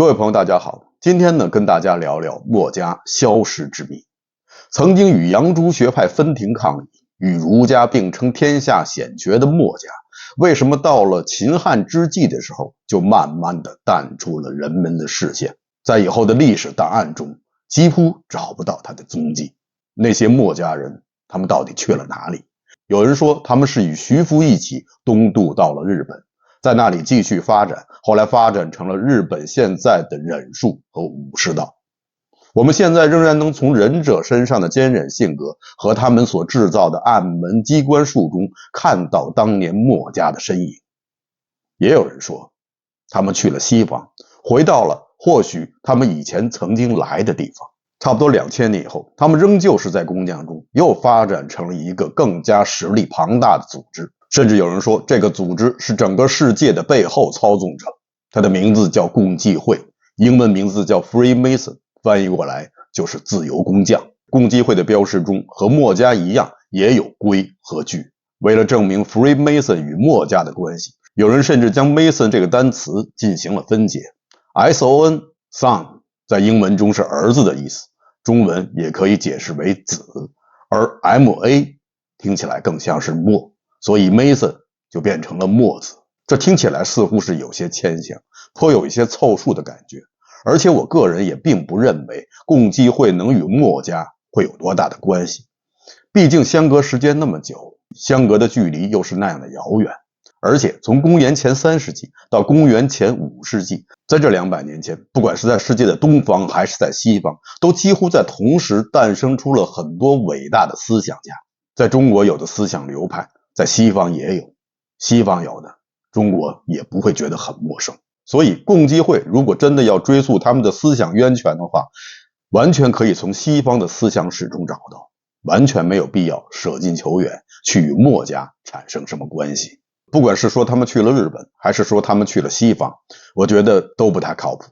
各位朋友大家好，今天呢跟大家聊聊墨家消失之谜。曾经与杨朱学派分庭抗礼，与儒家并称天下显学的墨家，为什么到了秦汉之际的时候，就慢慢的淡出了人们的视线，在以后的历史档案中几乎找不到他的踪迹。那些墨家人，他们到底去了哪里？有人说他们是与徐福一起东渡到了日本，在那里继续发展，后来发展成了日本现在的忍术和武士道。我们现在仍然能从忍者身上的坚韧性格和他们所制造的暗门机关术中看到当年墨家的身影。也有人说他们去了西方，回到了或许他们以前曾经来的地方。差不多2000年以后，他们仍旧是在工匠中又发展成了一个更加实力庞大的组织，甚至有人说这个组织是整个世界的背后操纵者。它的名字叫共济会，英文名字叫 Freemason， 翻译过来就是自由工匠。共济会的标识中和墨家一样也有龟和锯。为了证明 Freemason 与墨家的关系，有人甚至将 Mason 这个单词进行了分解。 SON son 在英文中是儿子的意思，中文也可以解释为子，而 MA 听起来更像是墨，所以 Mason 就变成了墨子。这听起来似乎是有些牵强，颇有一些凑数的感觉。而且我个人也并不认为共济会能与墨家会有多大的关系，毕竟相隔时间那么久，相隔的距离又是那样的遥远。而且从公元前3世纪到公元前5世纪，在这200年间，不管是在世界的东方还是在西方，都几乎在同时诞生出了很多伟大的思想家。在中国有的思想流派，在西方也有，西方有的，中国也不会觉得很陌生。所以共济会如果真的要追溯他们的思想渊源的话，完全可以从西方的思想史中找到，完全没有必要舍近求远去与墨家产生什么关系。不管是说他们去了日本，还是说他们去了西方，我觉得都不太靠谱。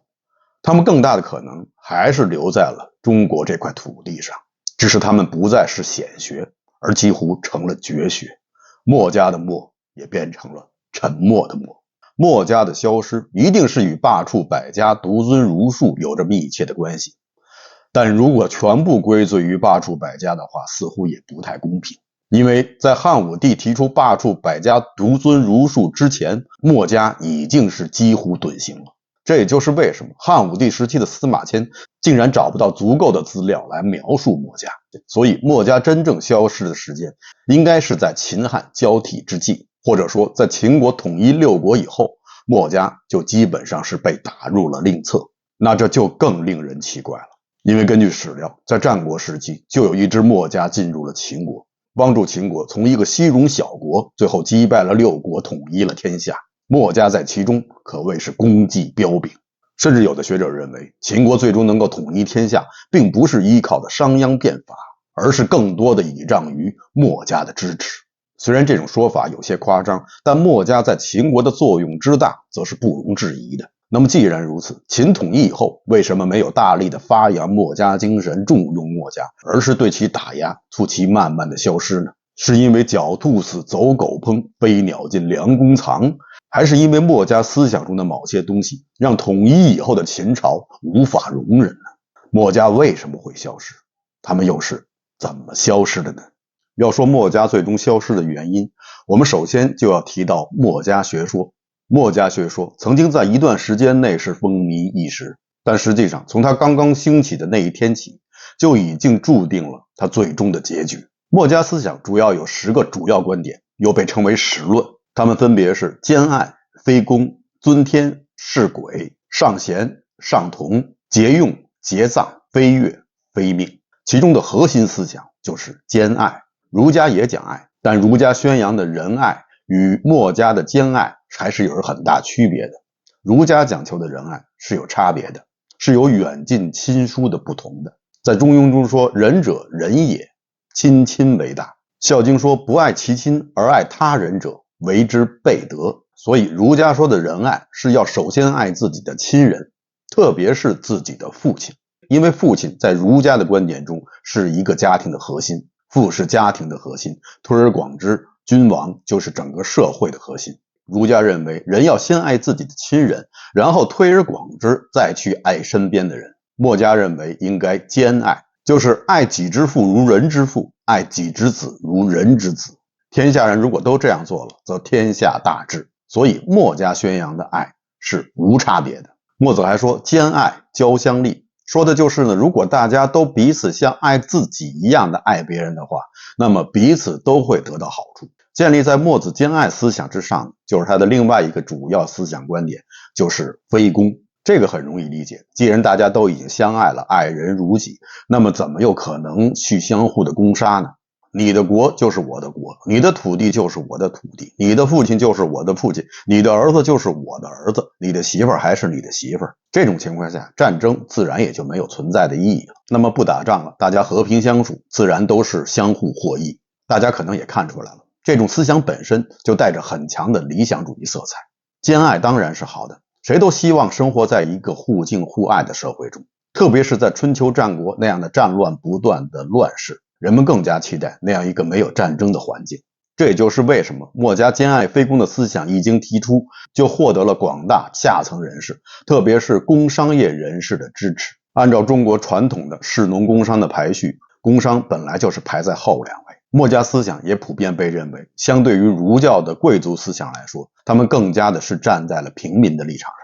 他们更大的可能还是留在了中国这块土地上，只是他们不再是显学，而几乎成了绝学。墨家的墨也变成了沉默的墨。墨家的消失一定是与罢黜百家、独尊儒术有着密切的关系，但如果全部归罪于罢黜百家的话，似乎也不太公平。因为在汉武帝提出罢黜百家、独尊儒术之前，墨家已经是几乎遁形了。这也就是为什么汉武帝时期的司马迁竟然找不到足够的资料来描述墨家。所以墨家真正消失的时间应该是在秦汉交替之际，或者说在秦国统一6国以后，墨家就基本上是被打入了另册。那这就更令人奇怪了，因为根据史料，在战国时期就有一支墨家进入了秦国，帮助秦国从一个西戎小国最后击败了6国，统一了天下。墨家在其中可谓是功绩彪炳，甚至有的学者认为秦国最终能够统一天下并不是依靠的商鞅变法，而是更多的倚仗于墨家的支持。虽然这种说法有些夸张，但墨家在秦国的作用之大则是不容置疑的。那么既然如此，秦统一以后为什么没有大力的发扬墨家精神，重用墨家，而是对其打压，促其慢慢的消失呢？是因为狡兔死走狗烹，飞鸟尽良弓藏，还是因为墨家思想中的某些东西让统一以后的秦朝无法容忍呢？墨家为什么会消失？他们又是怎么消失的呢？要说墨家最终消失的原因，我们首先就要提到墨家学说。墨家学说曾经在一段时间内是风靡一时，但实际上从它刚刚兴起的那一天起，就已经注定了它最终的结局。墨家思想主要有10个主要观点，又被称为10论，它们分别是兼爱、非攻、尊天、事鬼、上贤、上同、节用、节葬、非乐、非命。其中的核心思想就是兼爱。儒家也讲爱，但儒家宣扬的仁爱与墨家的兼爱还是有着很大区别的。儒家讲求的仁爱是有差别的，是有远近亲疏的不同的。在中庸中说，仁者仁也，亲亲为大。孝经说，不爱其亲而爱他人者，为之悖德。所以儒家说的仁爱是要首先爱自己的亲人，特别是自己的父亲，因为父亲在儒家的观点中是一个家庭的核心，父是家庭的核心，推而广之，君王就是整个社会的核心。儒家认为人要先爱自己的亲人，然后推而广之，再去爱身边的人。墨家认为应该兼爱，就是爱己之父如人之父，爱己之子如人之子。天下人如果都这样做了，则天下大治。所以墨家宣扬的爱是无差别的。墨子还说兼爱交相利，说的就是呢，如果大家都彼此像爱自己一样的爱别人的话，那么彼此都会得到好处。建立在墨子兼爱思想之上，就是他的另外一个主要思想观点，就是非攻。这个很容易理解，既然大家都已经相爱了，爱人如己，那么怎么又可能去相互的攻杀呢？你的国就是我的国，你的土地就是我的土地，你的父亲就是我的父亲，你的儿子就是我的儿子，你的媳妇儿还是你的媳妇儿。这种情况下，战争自然也就没有存在的意义了。那么不打仗了，大家和平相处，自然都是相互获益。大家可能也看出来了，这种思想本身就带着很强的理想主义色彩。兼爱当然是好的，谁都希望生活在一个互敬互爱的社会中，特别是在春秋战国那样的战乱不断的乱世，人们更加期待那样一个没有战争的环境。这也就是为什么墨家兼爱非攻的思想一经提出，就获得了广大下层人士，特别是工商业人士的支持。按照中国传统的士农工商的排序，工商本来就是排在后两位。墨家思想也普遍被认为，相对于儒教的贵族思想来说，他们更加的是站在了平民的立场上，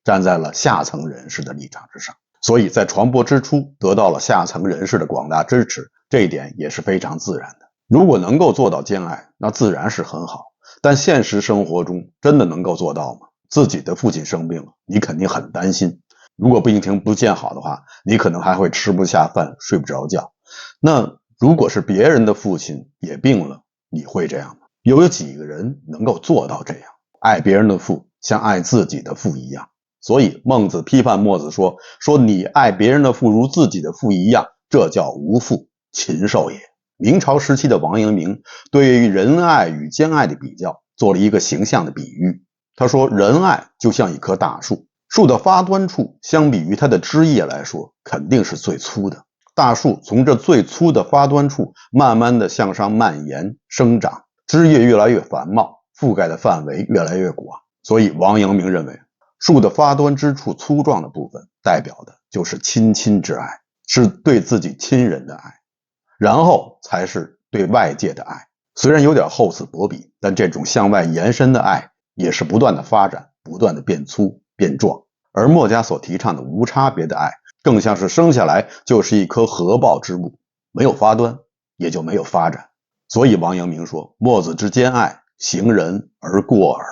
站在了下层人士的立场之上。所以在传播之初得到了下层人士的广大支持，这一点也是非常自然的。如果能够做到兼爱，那自然是很好，但现实生活中真的能够做到吗？自己的父亲生病了，你肯定很担心，如果病情不见好的话，你可能还会吃不下饭，睡不着觉。那如果是别人的父亲也病了，你会这样吗？又有几个人能够做到这样，爱别人的父像爱自己的父一样？所以孟子批判墨子说你爱别人的父如自己的父一样，这叫无父，禽兽也。明朝时期的王阳明对于仁爱与兼爱的比较做了一个形象的比喻。他说仁爱就像一棵大树，树的发端处相比于它的枝叶来说肯定是最粗的，大树从这最粗的发端处慢慢的向上蔓延生长，枝叶越来越繁茂，覆盖的范围越来越广。所以王阳明认为，树的发端之处粗壮的部分代表的就是亲之爱，是对自己亲人的爱，然后才是对外界的爱。虽然有点厚此薄彼，但这种向外延伸的爱也是不断的发展，不断的变粗变壮。而墨家所提倡的无差别的爱，更像是生下来就是一棵合抱之木，没有发端也就没有发展。所以王阳明说，墨子之兼爱，行仁而过耳。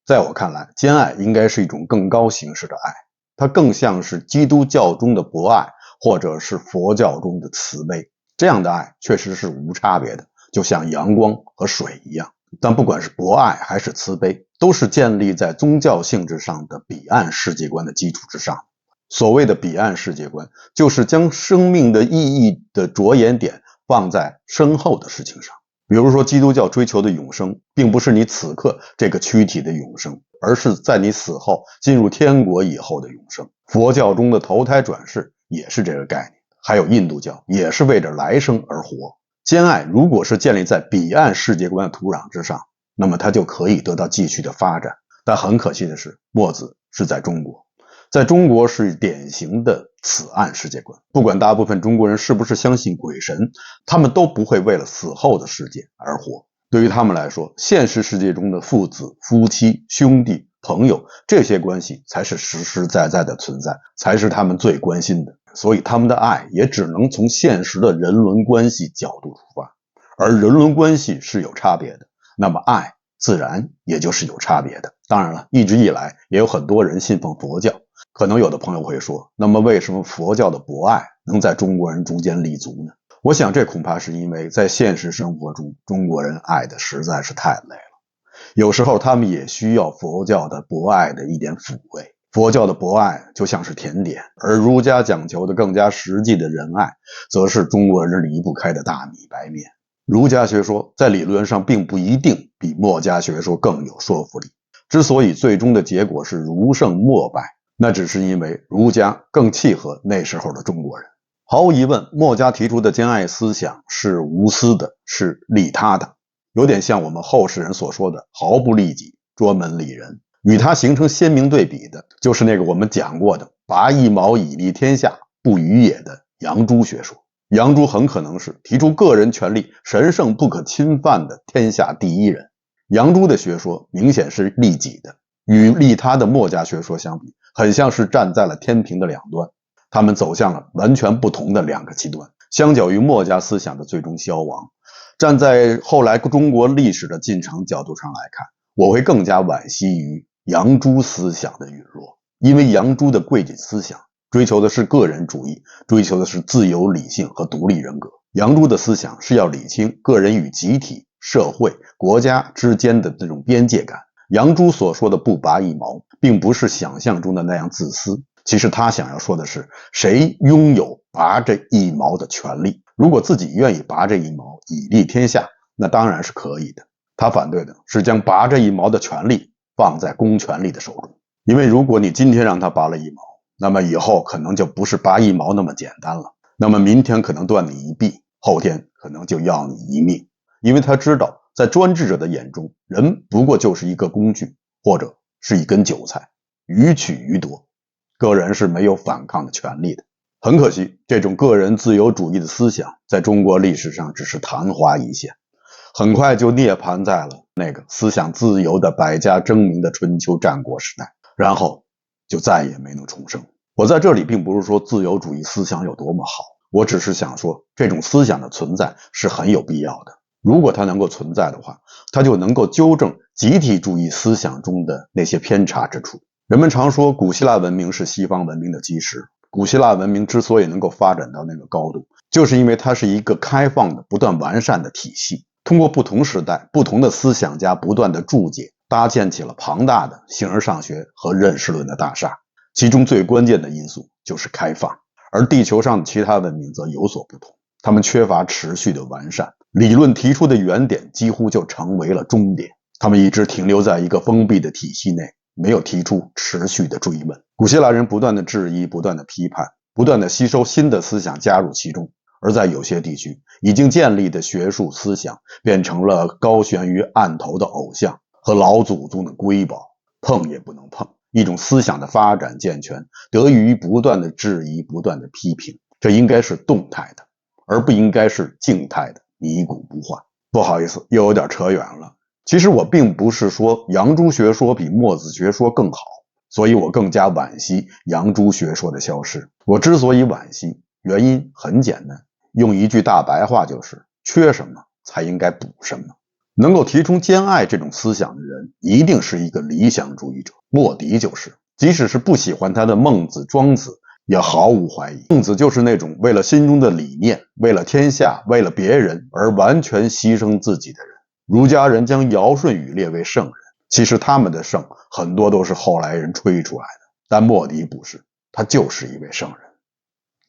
在我看来，兼爱应该是一种更高形式的爱，它更像是基督教中的博爱，或者是佛教中的慈悲。这样的爱确实是无差别的，就像阳光和水一样。但不管是博爱还是慈悲，都是建立在宗教性质上的彼岸世界观的基础之上。所谓的彼岸世界观，就是将生命的意义的着眼点放在身后的事情上。比如说基督教追求的永生，并不是你此刻这个躯体的永生，而是在你死后进入天国以后的永生。佛教中的投胎转世也是这个概念，还有印度教也是为着来生而活。兼爱如果是建立在彼岸世界观的土壤之上，那么它就可以得到继续的发展。但很可惜的是，墨子是在中国，在中国是典型的此岸世界观。不管大部分中国人是不是相信鬼神，他们都不会为了死后的世界而活。对于他们来说，现实世界中的父子、夫妻、兄弟、朋友，这些关系才是实实在在的存在，才是他们最关心的。所以他们的爱也只能从现实的人伦关系角度出发，而人伦关系是有差别的，那么爱自然也就是有差别的。当然了，一直以来也有很多人信奉佛教，可能有的朋友会说，那么为什么佛教的博爱能在中国人中间立足呢？我想这恐怕是因为在现实生活中，中国人爱的实在是太累了，有时候他们也需要佛教的博爱的一点抚慰。佛教的博爱就像是甜点，而儒家讲求的更加实际的仁爱，则是中国人离不开的大米白面。儒家学说在理论上并不一定比墨家学说更有说服力，之所以最终的结果是儒胜墨败，那只是因为儒家更契合那时候的中国人。毫无疑问，墨家提出的兼爱思想是无私的，是利他的，有点像我们后世人所说的毫不利己，专门理人。与他形成鲜明对比的，就是那个我们讲过的拔一毛以利天下，不与也的杨朱学说。杨朱很可能是提出个人权利神圣不可侵犯的天下第一人。杨朱的学说明显是利己的，与利他的墨家学说相比，很像是站在了天平的两端，他们走向了完全不同的两个极端。相较于墨家思想的最终消亡，站在后来中国历史的进程角度上来看，我会更加惋惜于杨朱思想的陨落。因为杨朱的贵己思想追求的是个人主义，追求的是自由理性和独立人格。杨朱的思想是要理清个人与集体、社会、国家之间的这种边界感。杨朱所说的不拔一毛，并不是想象中的那样自私，其实他想要说的是，谁拥有拔这一毛的权利？如果自己愿意拔这一毛以利天下，那当然是可以的。他反对的是将拔这一毛的权利放在公权力的手中，因为如果你今天让他拔了一毛，那么以后可能就不是拔一毛那么简单了，那么明天可能断你一臂，后天可能就要你一命。因为他知道，在专制者的眼中，人不过就是一个工具，或者是一根韭菜，予取予夺，个人是没有反抗的权利的。很可惜，这种个人自由主义的思想在中国历史上只是昙花一现，很快就涅槃在了那个思想自由的百家争鸣的春秋战国时代，然后就再也没能重生。我在这里并不是说自由主义思想有多么好，我只是想说，这种思想的存在是很有必要的。如果它能够存在的话，它就能够纠正集体主义思想中的那些偏差之处。人们常说古希腊文明是西方文明的基石，古希腊文明之所以能够发展到那个高度，就是因为它是一个开放的、不断完善的体系，通过不同时代、不同的思想家不断的注解，搭建起了庞大的形而上学和认识论的大厦。其中最关键的因素就是开放，而地球上的其他文明则有所不同，他们缺乏持续的完善，理论提出的原点几乎就成为了终点，他们一直停留在一个封闭的体系内，没有提出持续的追问。古希腊人不断的质疑，不断的批判，不断的吸收新的思想加入其中，而在有些地区已经建立的学术思想变成了高悬于案头的偶像和老祖宗的瑰宝，碰也不能碰。一种思想的发展健全得益于不断的质疑，不断的批评，这应该是动态的，而不应该是静态的泥古不化。不好意思，又有点扯远了。其实我并不是说杨朱学说比墨子学说更好，所以我更加惋惜杨朱学说的消失。我之所以惋惜，原因很简单，用一句大白话就是，缺什么才应该补什么。能够提出兼爱这种思想的人，一定是一个理想主义者。莫迪就是，即使是不喜欢他的孟子、庄子，也毫无怀疑。孟子就是那种为了心中的理念，为了天下，为了别人而完全牺牲自己的人。儒家人将尧舜禹列为圣人，其实他们的圣很多都是后来人吹出来的，但莫迪不是，他就是一位圣人，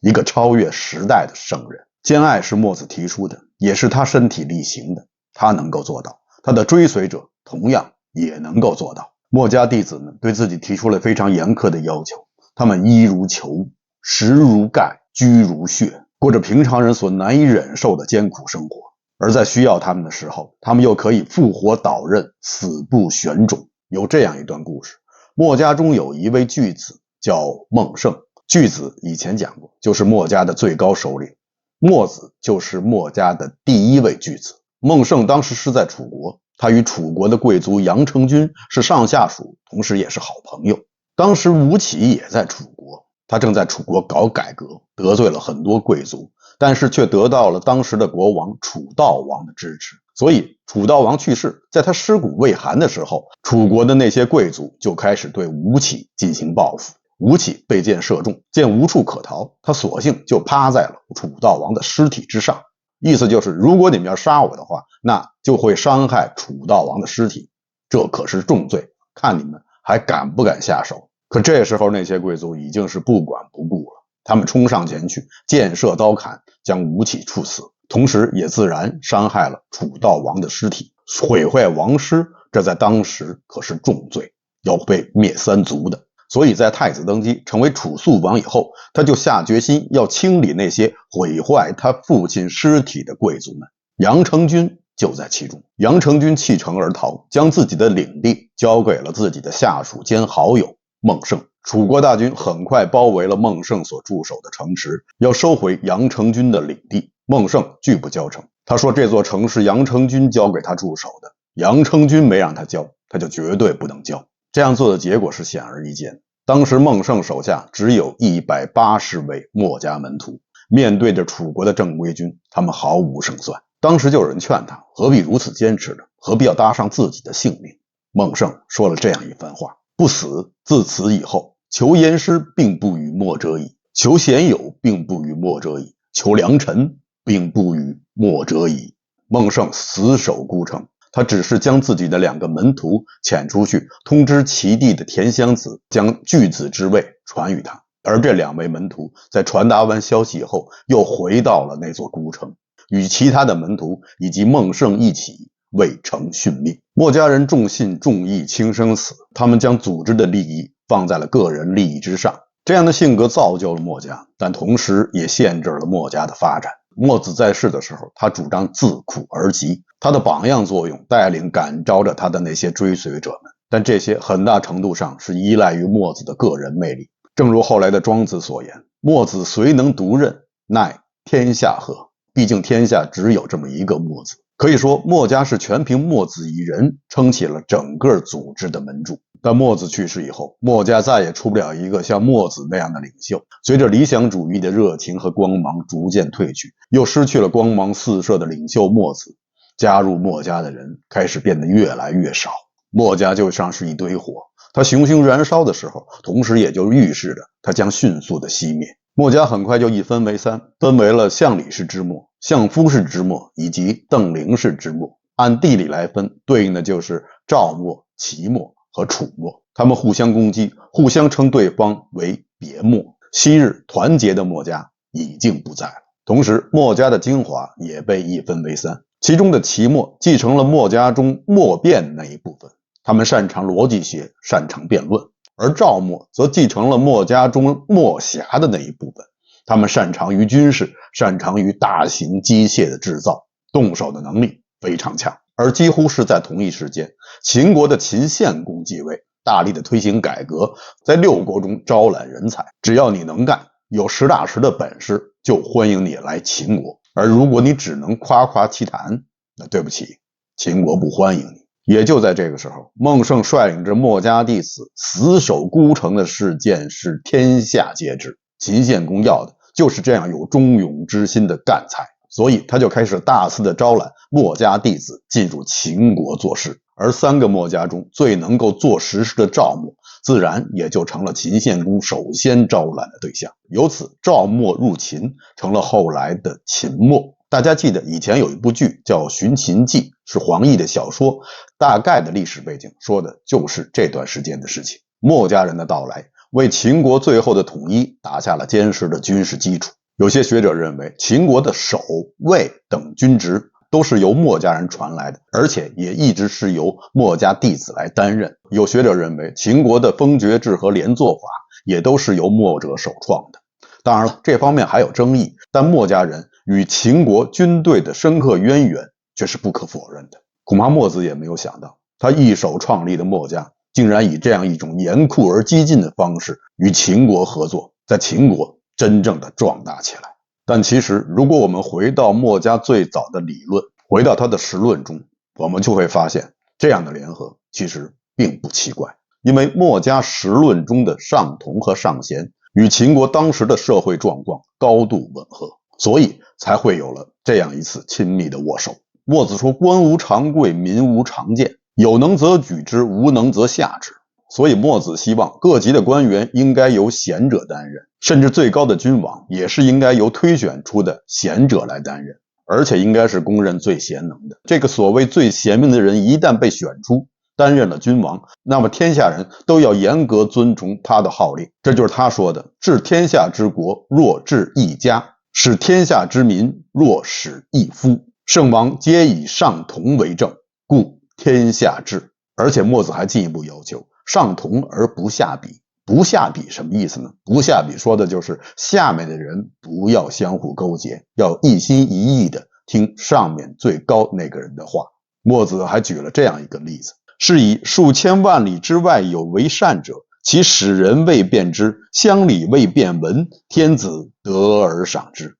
一个超越时代的圣人。兼爱是墨子提出的，也是他身体力行的，他能够做到，他的追随者同样也能够做到。墨家弟子们对自己提出了非常严苛的要求，他们衣如裘，食如盖，居如穴，过着平常人所难以忍受的艰苦生活。而在需要他们的时候，他们又可以复活导刃，死不选种。有这样一段故事，墨家中有一位巨子叫孟胜，巨子以前讲过，就是墨家的最高首领，墨子就是墨家的第一位巨子。孟胜当时是在楚国，他与楚国的贵族杨成君是上下属，同时也是好朋友。当时吴起也在楚国，他正在楚国搞改革，得罪了很多贵族，但是却得到了当时的国王楚悼王的支持。所以楚悼王去世，在他尸骨未寒的时候，楚国的那些贵族就开始对吴起进行报复。吴起被箭射中，见无处可逃，他索性就趴在了楚悼王的尸体之上，意思就是，如果你们要杀我的话，那就会伤害楚悼王的尸体，这可是重罪，看你们还敢不敢下手。可这时候那些贵族已经是不管不顾了，他们冲上前去，箭射刀砍，将吴起处死，同时也自然伤害了楚悼王的尸体，毁坏王尸，这在当时可是重罪，要被灭三族的。所以在太子登基成为楚肃王以后，他就下决心要清理那些毁坏他父亲尸体的贵族们。杨成君就在其中。杨成军弃城而逃，将自己的领地交给了自己的下属兼好友孟胜。楚国大军很快包围了孟胜所驻守的城池，要收回杨成军的领地。孟胜拒不交城，他说这座城是杨成军交给他驻守的，杨成军没让他交，他就绝对不能交。这样做的结果是显而易见的。当时孟胜手下只有180位墨家门徒，面对着楚国的正规军，他们毫无胜算。当时就有人劝他，何必如此坚持呢？何必要搭上自己的性命？孟胜说了这样一番话：不死，自此以后，求言师并不与墨者矣，求贤友并不与墨者矣，求良臣并不与墨者矣。孟胜死守孤城，他只是将自己的2个门徒遣出去，通知齐地的田襄子将巨子之位传与他。而这2位门徒在传达完消息以后，又回到了那座孤城，与其他的门徒以及孟胜一起为城殉命。墨家人重信重义轻生死，他们将组织的利益放在了个人利益之上。这样的性格造就了墨家，但同时也限制了墨家的发展。墨子在世的时候，他主张自苦而极，他的榜样作用带领感召着他的那些追随者们，但这些很大程度上是依赖于墨子的个人魅力。正如后来的庄子所言，墨子虽能独任，奈天下何？毕竟天下只有这么一个墨子。可以说墨家是全凭墨子一人撑起了整个组织的门柱。但墨子去世以后，墨家再也出不了一个像墨子那样的领袖。随着理想主义的热情和光芒逐渐褪去，又失去了光芒四射的领袖墨子，加入墨家的人开始变得越来越少。墨家就像是一堆火，它熊熊燃烧的时候，同时也就预示着它将迅速的熄灭。墨家很快就一分为3，分为了项李氏之墨、相夫氏之墨以及邓灵氏之墨。按地理来分，对应的就是赵墨、齐墨和楚墨，他们互相攻击，互相称对方为别墨。昔日团结的墨家已经不在了。同时墨家的精华也被一分为3，其中的齐墨继承了墨家中墨辩那一部分，他们擅长逻辑学，擅长辩论。而赵墨则继承了墨家中墨侠的那一部分，他们擅长于军事，擅长于大型机械的制造，动手的能力非常强。而几乎是在同一时间，秦国的秦献公继位，大力的推行改革，在6国中招揽人才，只要你能干，有实打实的本事，就欢迎你来秦国。而如果你只能夸夸其谈，那对不起，秦国不欢迎你。也就在这个时候，孟胜率领着墨家弟子死守孤城的事件是天下皆知。秦献公要的就是这样有忠勇之心的干才，所以他就开始大肆的招揽墨家弟子进入秦国做事。而3个墨家中最能够做实事的赵墨，自然也就成了秦献公首先招揽的对象。由此，赵墨入秦成了后来的秦墨。大家记得以前有一部剧叫《寻秦记》，是黄易的小说，大概的历史背景说的就是这段时间的事情。墨家人的到来，为秦国最后的统一打下了坚实的军事基础。有些学者认为，秦国的守、卫等军职都是由墨家人传来的，而且也一直是由墨家弟子来担任。有学者认为，秦国的封爵制和连坐法也都是由墨者首创的。当然了，这方面还有争议，但墨家人与秦国军队的深刻渊源却是不可否认的。恐怕墨子也没有想到，他一手创立的墨家竟然以这样一种严酷而激进的方式与秦国合作，在秦国真正的壮大起来。但其实如果我们回到墨家最早的理论，回到他的实论中，我们就会发现这样的联合其实并不奇怪。因为墨家实论中的上同和上贤与秦国当时的社会状况高度吻合，所以才会有了这样一次亲密的握手。墨子说，官无常贵，民无常见，有能则举之，无能则下之。所以墨子希望各级的官员应该由贤者担任，甚至最高的君王也是应该由推选出的贤者来担任，而且应该是公认最贤能的。这个所谓最贤明的人一旦被选出担任了君王，那么天下人都要严格遵从他的号令。这就是他说的，治天下之国，若治一家；使天下之民，若使一夫。圣王皆以上同为政，故天下治。而且墨子还进一步要求上同而不下比。不下比什么意思呢？不下比说的就是下面的人不要相互勾结，要一心一意的听上面最高那个人的话。墨子还举了这样一个例子，是以数千万里之外有为善者，其使人未辨之，乡里未辨闻，天子得而赏之。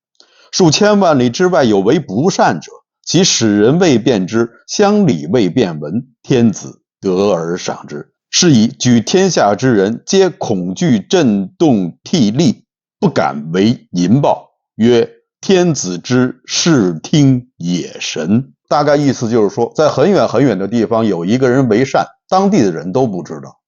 数千万里之外有为不善者，其使人未辨之，乡里未辨闻，天子得而赏之。是以举天下之人，皆恐惧震动涕厉，不敢为淫暴，曰：天子之视听也神。大概意思就是说，在很远很远的地方有一个人为善，当地的人都不知道，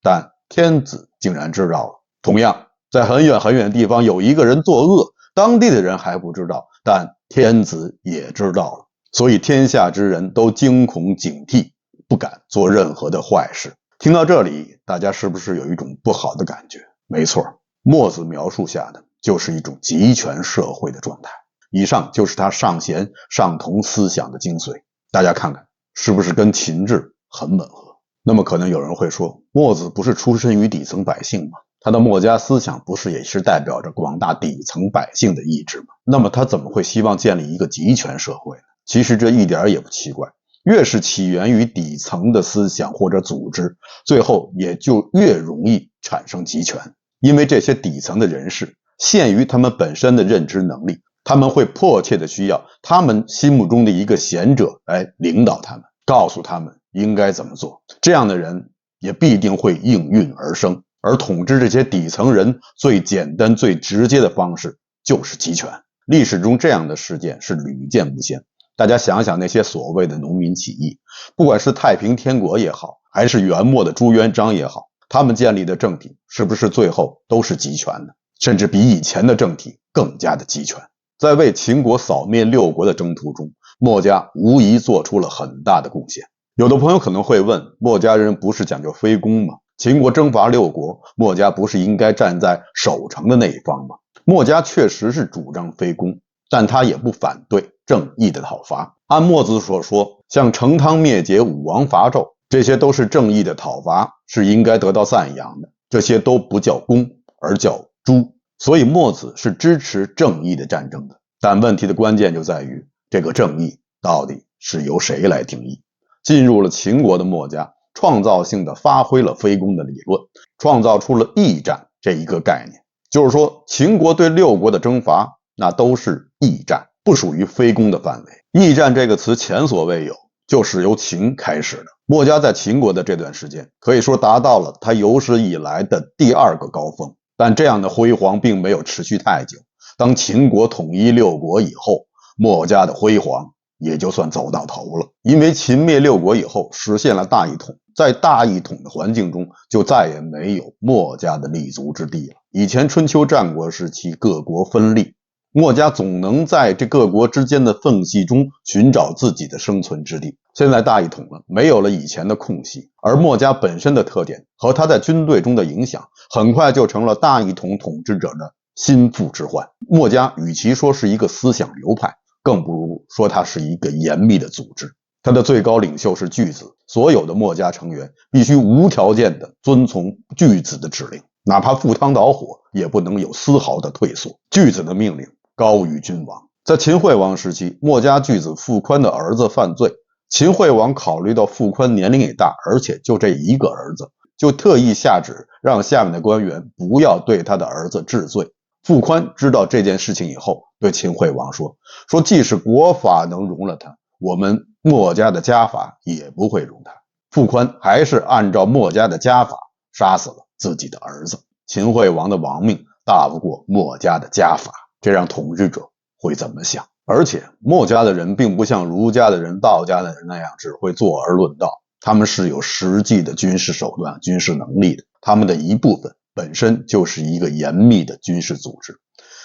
但天子竟然知道了。同样，在很远很远的地方有一个人作恶，当地的人还不知道，但天子也知道了。所以天下之人都惊恐警惕，不敢做任何的坏事。听到这里，大家是不是有一种不好的感觉？没错，墨子描述下的就是一种集权社会的状态。以上就是他尚贤尚同思想的精髓，大家看看是不是跟秦制很吻合？那么可能有人会说，墨子不是出身于底层百姓吗？他的墨家思想不是也是代表着广大底层百姓的意志吗？那么他怎么会希望建立一个集权社会呢？其实这一点也不奇怪，越是起源于底层的思想或者组织，最后也就越容易产生集权。因为这些底层的人士限于他们本身的认知能力，他们会迫切的需要他们心目中的一个贤者来领导他们，告诉他们应该怎么做。这样的人也必定会应运而生，而统治这些底层人最简单最直接的方式就是集权。历史中这样的事件是屡见不鲜。大家想想那些所谓的农民起义，不管是太平天国也好，还是元末的朱元璋也好，他们建立的政体是不是最后都是集权的，甚至比以前的政体更加的集权？在为秦国扫灭六国的征途中，墨家无疑做出了很大的贡献。有的朋友可能会问，墨家人不是讲究非攻吗？秦国征伐六国，墨家不是应该站在守城的那一方吗？墨家确实是主张非攻，但他也不反对正义的讨伐。按墨子所说，像成汤灭桀、武王伐纣，这些都是正义的讨伐，是应该得到赞扬的。这些都不叫攻，而叫诛。所以墨子是支持正义的战争的。但问题的关键就在于，这个正义到底是由谁来定义？进入了秦国的墨家，创造性的发挥了非攻的理论，创造出了义战这一个概念。就是说，秦国对六国的征伐，那都是义战，不属于非攻的范围。义战这个词前所未有，就是由秦开始的。墨家在秦国的这段时间，可以说达到了他有史以来的第二个高峰。但这样的辉煌并没有持续太久。当秦国统一六国以后，墨家的辉煌也就算走到头了。因为秦灭六国以后，实现了大一统，在大一统的环境中，就再也没有墨家的立足之地了。以前春秋战国时期各国分立，墨家总能在这各国之间的缝隙中寻找自己的生存之地。现在大一统了，没有了以前的空隙，而墨家本身的特点和他在军队中的影响，很快就成了大一统统治者的心腹之患。墨家与其说是一个思想流派，更不如说它是一个严密的组织。他的最高领袖是巨子，所有的墨家成员必须无条件地遵从巨子的指令，哪怕赴汤蹈火，也不能有丝毫的退缩。巨子的命令高于君王。在秦惠王时期，墨家巨子傅宽的儿子犯罪，秦惠王考虑到傅宽年龄也大，而且就这一个儿子，就特意下旨让下面的官员不要对他的儿子治罪。傅宽知道这件事情以后，对秦惠王说即使国法能容了他，我们墨家的家法也不会容他。傅宽还是按照墨家的家法杀死了自己的儿子。秦惠王的亡命大不过墨家的家法，这让统治者会怎么想？而且墨家的人并不像儒家的人、道家的人那样只会坐而论道，他们是有实际的军事手段、军事能力的，他们的一部分本身就是一个严密的军事组织。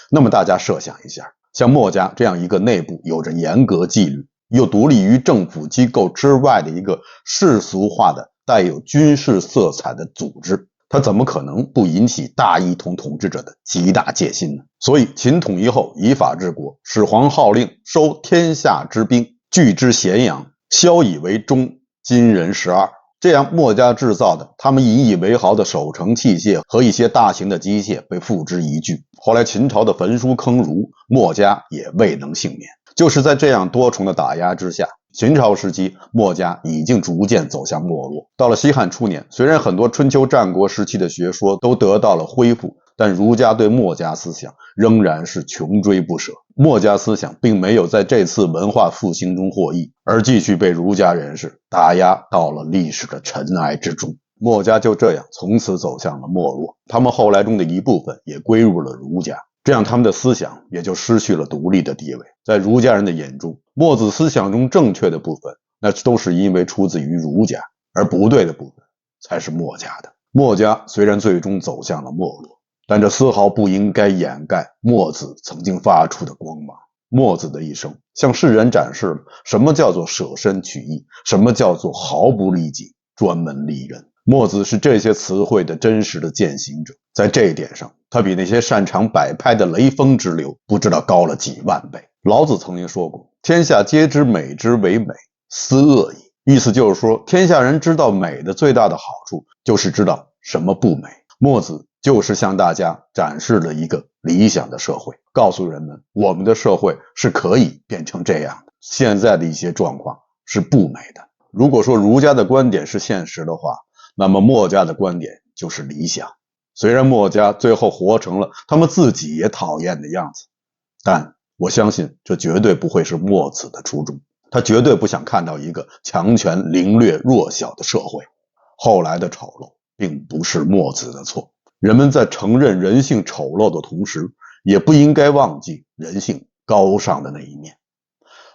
那么大家设想一下，像墨家这样一个内部有着严格纪律，又独立于政府机构之外的一个世俗化的带有军事色彩的组织，它怎么可能不引起大一统统治者的极大戒心呢？所以秦统一后以法治国，始皇号令收天下之兵，聚之咸阳，萧以为中，金人12。这样墨家制造的他们引以为豪的守城器械和一些大型的机械被付之一炬。后来秦朝的焚书坑儒，墨家也未能幸免。就是在这样多重的打压之下，秦朝时期墨家已经逐渐走向没落。到了西汉初年，虽然很多春秋战国时期的学说都得到了恢复，但儒家对墨家思想仍然是穷追不舍。墨家思想并没有在这次文化复兴中获益，而继续被儒家人士打压到了历史的尘埃之中。墨家就这样从此走向了没落，他们后来中的一部分也归入了儒家，这样他们的思想也就失去了独立的地位。在儒家人的眼中，墨子思想中正确的部分，那都是因为出自于儒家，而不对的部分才是墨家的。墨家虽然最终走向了没落，但这丝毫不应该掩盖墨子曾经发出的光芒。墨子的一生向世人展示了什么叫做舍身取义，什么叫做毫不利己，专门利人。墨子是这些词汇的真实的践行者，在这一点上，他比那些擅长摆拍的雷锋之流不知道高了几万倍。老子曾经说过，天下皆知美之为美，斯恶已。意思就是说，天下人知道美的最大的好处就是知道什么不美。墨子就是向大家展示了一个理想的社会，告诉人们我们的社会是可以变成这样的，现在的一些状况是不美的。如果说儒家的观点是现实的话，那么墨家的观点就是理想。虽然墨家最后活成了他们自己也讨厌的样子，但我相信这绝对不会是墨子的初衷，他绝对不想看到一个强权凌掠弱小的社会。后来的丑陋并不是墨子的错，人们在承认人性丑陋的同时，也不应该忘记人性高尚的那一面。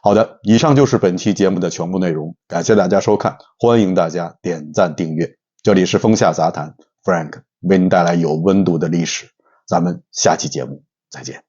好的，以上就是本期节目的全部内容，感谢大家收看，欢迎大家点赞订阅。这里是风下杂谈 Frank 为您带来有温度的历史，咱们下期节目再见。